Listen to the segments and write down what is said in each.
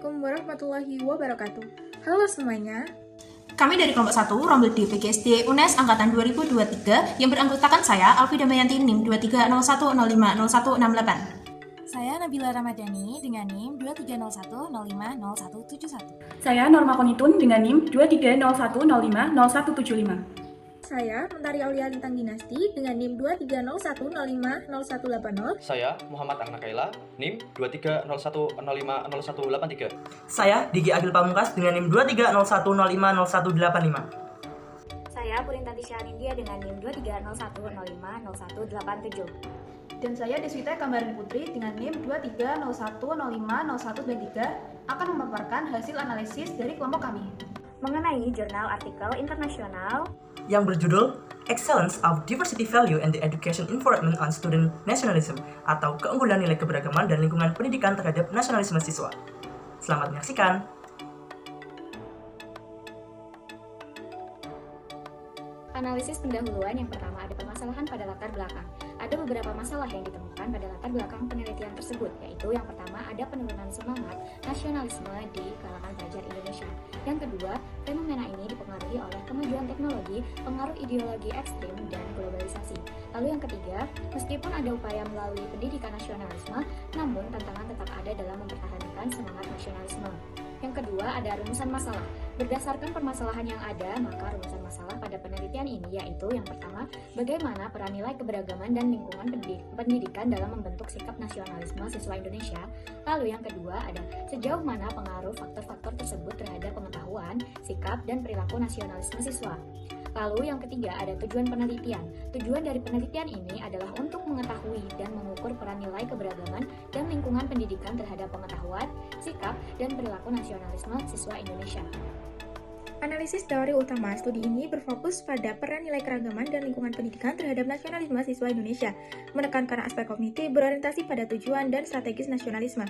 Assalamualaikum warahmatullahi wabarakatuh. Halo semuanya. Kami dari kelompok 1, Rombel di PGSD UNES Angkatan 2023 yang beranggotakan saya, Alfi Damayanti NIM 2301050168. Saya Nabila Ramadhani dengan NIM 2301050171. Saya Norma Konitun dengan NIM 2301050175. Saya Mentari Aulia Lintang Dinasti dengan NIM 2301050180. Saya Muhammad Agnakaila, NIM 2301050183. Saya Digi Agil Pamungkas dengan NIM 2301050185. Saya Purintanti Syahanindia dengan NIM 2301050187. Dan saya Deswita Kambaran Putri dengan NIM 2301050193 akan memaparkan hasil analisis dari kelompok kami mengenai jurnal artikel internasional yang berjudul Excellence of Diversity Value and the Education Environment on Student Nationalism atau keunggulan nilai keberagaman dan lingkungan pendidikan terhadap nasionalisme siswa. Selamat menyaksikan. Analisis pendahuluan yang pertama ada permasalahan pada latar belakang. Ada beberapa masalah yang ditemukan pada latar belakang penelitian tersebut, yaitu yang pertama ada penurunan semangat nasionalisme di kalangan pelajar Indonesia. Yang kedua, fenomena ini dipengaruhi oleh kemajuan teknologi, pengaruh ideologi ekstrim, dan globalisasi. Lalu yang ketiga, meskipun ada upaya melalui pendidikan nasionalisme, namun tantangan tetap ada dalam mempertahankan semangat nasionalisme. Yang kedua, ada rumusan masalah. Berdasarkan permasalahan yang ada, maka rumusan masalah pada penelitian ini yaitu yang pertama, bagaimana peran nilai keberagaman dan lingkungan pendidikan dalam membentuk sikap nasionalisme siswa Indonesia. Lalu yang kedua, ada sejauh mana pengaruh faktor-faktor tersebut terhadap pengetahuan, sikap, dan perilaku nasionalisme siswa. Lalu yang ketiga, ada tujuan penelitian. Tujuan dari penelitian ini adalah untuk mengetahui dan mengukur peran nilai keberagaman dan lingkungan pendidikan terhadap pengetahuan, sikap, dan perilaku nasionalisme siswa Indonesia. Analisis teori utama studi ini berfokus pada peran nilai keragaman dan lingkungan pendidikan terhadap nasionalisme siswa Indonesia, menekankan aspek kognitif berorientasi pada tujuan dan strategis nasionalisme.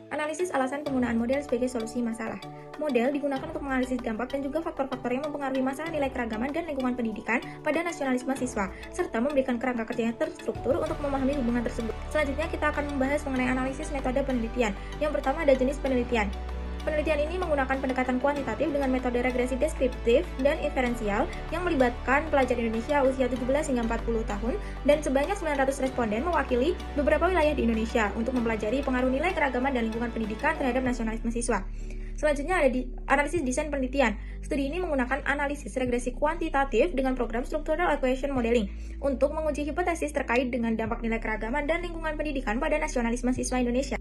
Analisis alasan penggunaan model sebagai solusi masalah. Model digunakan untuk menganalisis dampak dan juga faktor-faktor yang mempengaruhi masalah nilai keragaman dan lingkungan pendidikan pada nasionalisme siswa, serta memberikan kerangka kerja yang terstruktur untuk memahami hubungan tersebut. Selanjutnya kita akan membahas mengenai analisis metode penelitian. Yang pertama ada jenis penelitian. Penelitian ini menggunakan pendekatan kuantitatif dengan metode regresi deskriptif dan inferensial yang melibatkan pelajar Indonesia usia 17 hingga 40 tahun dan sebanyak 900 responden mewakili beberapa wilayah di Indonesia untuk mempelajari pengaruh nilai keragaman dan lingkungan pendidikan terhadap nasionalisme siswa. Selanjutnya ada analisis desain penelitian. Studi ini menggunakan analisis regresi kuantitatif dengan program Structural Equation Modeling untuk menguji hipotesis terkait dengan dampak nilai keragaman dan lingkungan pendidikan pada nasionalisme siswa Indonesia.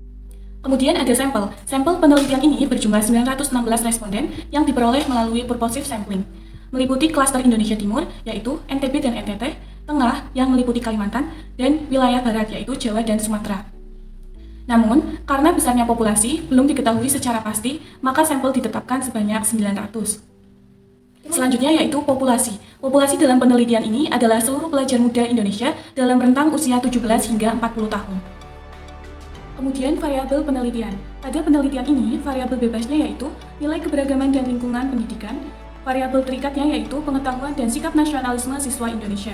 Kemudian ada sampel. Sampel penelitian ini berjumlah 916 responden yang diperoleh melalui purposive sampling. Meliputi klaster Indonesia Timur, yaitu NTB dan NTT, Tengah yang meliputi Kalimantan, dan wilayah Barat, yaitu Jawa dan Sumatera. Namun, karena besarnya populasi belum diketahui secara pasti, maka sampel ditetapkan sebanyak 900. Selanjutnya yaitu populasi. Populasi dalam penelitian ini adalah seluruh pelajar muda Indonesia dalam rentang usia 17 hingga 40 tahun. Kemudian variabel penelitian. Pada penelitian ini, variabel bebasnya yaitu nilai keberagaman dan lingkungan pendidikan, variabel terikatnya yaitu pengetahuan dan sikap nasionalisme siswa Indonesia.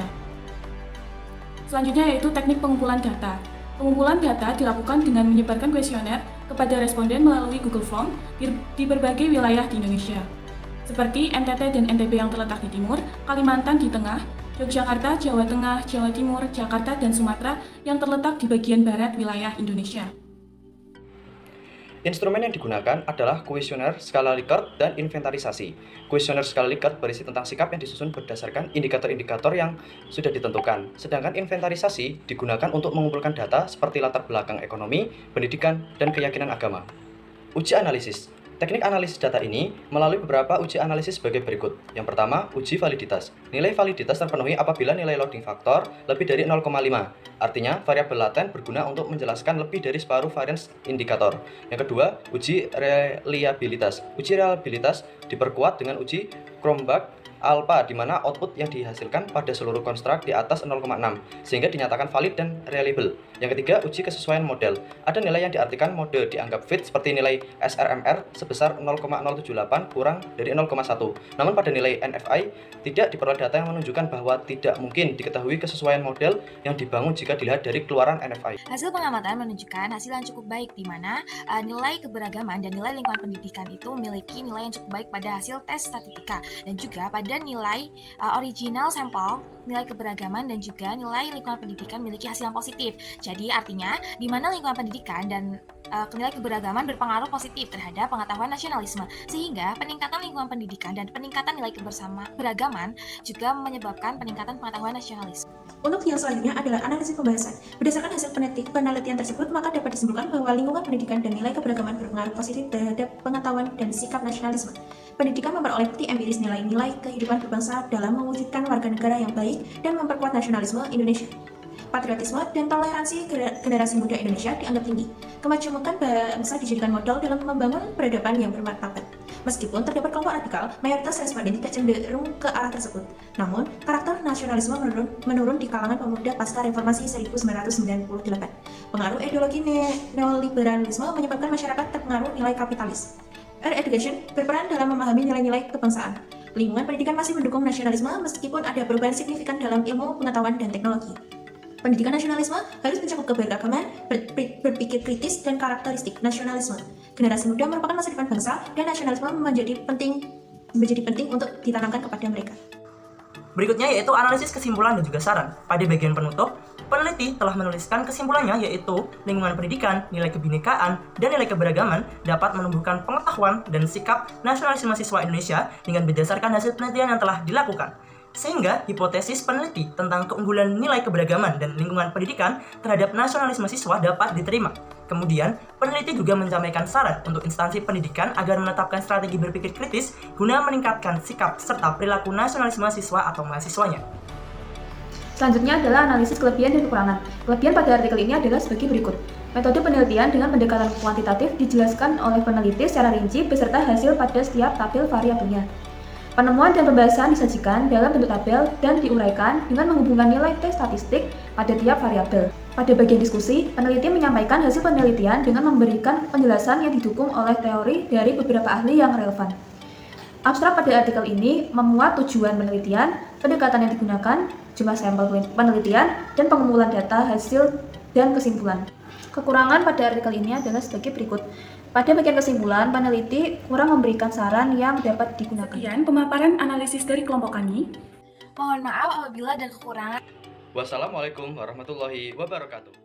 Selanjutnya yaitu teknik pengumpulan data. Pengumpulan data dilakukan dengan menyebarkan kuesioner kepada responden melalui Google Form di berbagai wilayah di Indonesia, seperti NTT dan NTB yang terletak di timur, Kalimantan di tengah, Yogyakarta, Jawa Tengah, Jawa Timur, Jakarta, dan Sumatera yang terletak di bagian barat wilayah Indonesia. Instrumen yang digunakan adalah kuesioner skala Likert dan inventarisasi. Kuesioner skala Likert berisi tentang sikap yang disusun berdasarkan indikator-indikator yang sudah ditentukan. Sedangkan inventarisasi digunakan untuk mengumpulkan data seperti latar belakang ekonomi, pendidikan, dan keyakinan agama. Uji analisis. Teknik analisis data ini melalui beberapa uji analisis sebagai berikut. Yang pertama, uji validitas. Nilai validitas terpenuhi apabila nilai loading factor lebih dari 0,5. Artinya, variabel laten berguna untuk menjelaskan lebih dari separuh varians indikator. Yang kedua, uji reliabilitas. Uji reliabilitas diperkuat dengan uji Cronbach alpha, di mana output yang dihasilkan pada seluruh konstruk di atas 0,6, sehingga dinyatakan valid dan reliable. Yang ketiga, uji kesesuaian model. Ada nilai yang diartikan mode dianggap fit seperti nilai SRMR sebesar 0,078 kurang dari 0,1. Namun pada nilai NFI tidak diperoleh data yang menunjukkan bahwa tidak mungkin diketahui kesesuaian model yang dibangun jika dilihat dari keluaran NFI. Hasil pengamatan menunjukkan hasil yang cukup baik, di mana nilai keberagaman dan nilai lingkungan pendidikan itu memiliki nilai yang cukup baik pada hasil tes statistika, dan juga pada nilai original sampel, nilai keberagaman, dan juga nilai lingkungan pendidikan memiliki hasil yang positif. Jadi artinya, di mana lingkungan pendidikan dan nilai keberagaman berpengaruh positif terhadap pengetahuan nasionalisme, sehingga peningkatan lingkungan pendidikan dan peningkatan nilai keberagaman juga menyebabkan peningkatan pengetahuan nasionalisme. Untuk yang selanjutnya adalah analisis pembahasan. Berdasarkan hasil penelitian tersebut, maka dapat disimpulkan bahwa lingkungan pendidikan dan nilai keberagaman berpengaruh positif terhadap pengetahuan dan sikap nasionalisme. Pendidikan memperoleh bukti empiris nilai-nilai kehidupan berbangsa dalam mewujudkan warga negara yang baik dan memperkuat nasionalisme Indonesia. Patriotisme dan toleransi generasi muda Indonesia dianggap tinggi. Kemajemukan bangsa dijadikan modal dalam membangun peradaban yang bermartabat. Meskipun terdapat kelompok radikal, mayoritas responden tidak cenderung ke arah tersebut. Namun, karakter nasionalisme menurun di kalangan pemuda pasca reformasi 1998. Pengaruh ideologi neoliberalisme menyebabkan masyarakat terpengaruh nilai kapitalis. Early education berperan dalam memahami nilai-nilai kebangsaan. Lingkungan pendidikan masih mendukung nasionalisme meskipun ada perubahan signifikan dalam ilmu pengetahuan dan teknologi. Pendidikan nasionalisme harus mencakup keberagaman, berpikir kritis, dan karakteristik nasionalisme. Generasi muda merupakan masa depan bangsa, dan nasionalisme menjadi penting untuk ditanamkan kepada mereka. Berikutnya yaitu analisis kesimpulan dan juga saran. Pada bagian penutup, peneliti telah menuliskan kesimpulannya yaitu lingkungan pendidikan, nilai kebinekaan, dan nilai keberagaman dapat menumbuhkan pengetahuan dan sikap nasionalisme siswa Indonesia dengan berdasarkan hasil penelitian yang telah dilakukan. Sehingga hipotesis peneliti tentang keunggulan nilai keberagaman dan lingkungan pendidikan terhadap nasionalisme siswa dapat diterima. Kemudian, peneliti juga menyampaikan saran untuk instansi pendidikan agar menetapkan strategi berpikir kritis guna meningkatkan sikap serta perilaku nasionalisme siswa atau mahasiswanya. Selanjutnya adalah analisis kelebihan dan kekurangan. Kelebihan pada artikel ini adalah sebagai berikut. Metode penelitian dengan pendekatan kuantitatif dijelaskan oleh peneliti secara rinci beserta hasil pada setiap tabel variabelnya. Penemuan dan pembahasan disajikan dalam bentuk tabel dan diuraikan dengan menghubungkan nilai tes statistik pada tiap variabel. Pada bagian diskusi, peneliti menyampaikan hasil penelitian dengan memberikan penjelasan yang didukung oleh teori dari beberapa ahli yang relevan. Abstrak pada artikel ini memuat tujuan penelitian, pendekatan yang digunakan, jumlah sampel penelitian, dan pengumpulan data, hasil, dan kesimpulan. Kekurangan pada artikel ini adalah sebagai berikut. Pada bagian kesimpulan, peneliti kurang memberikan saran yang dapat digunakan. Sekian pemaparan analisis dari kelompok kami. Mohon maaf apabila ada kekurangan. Wassalamualaikum warahmatullahi wabarakatuh.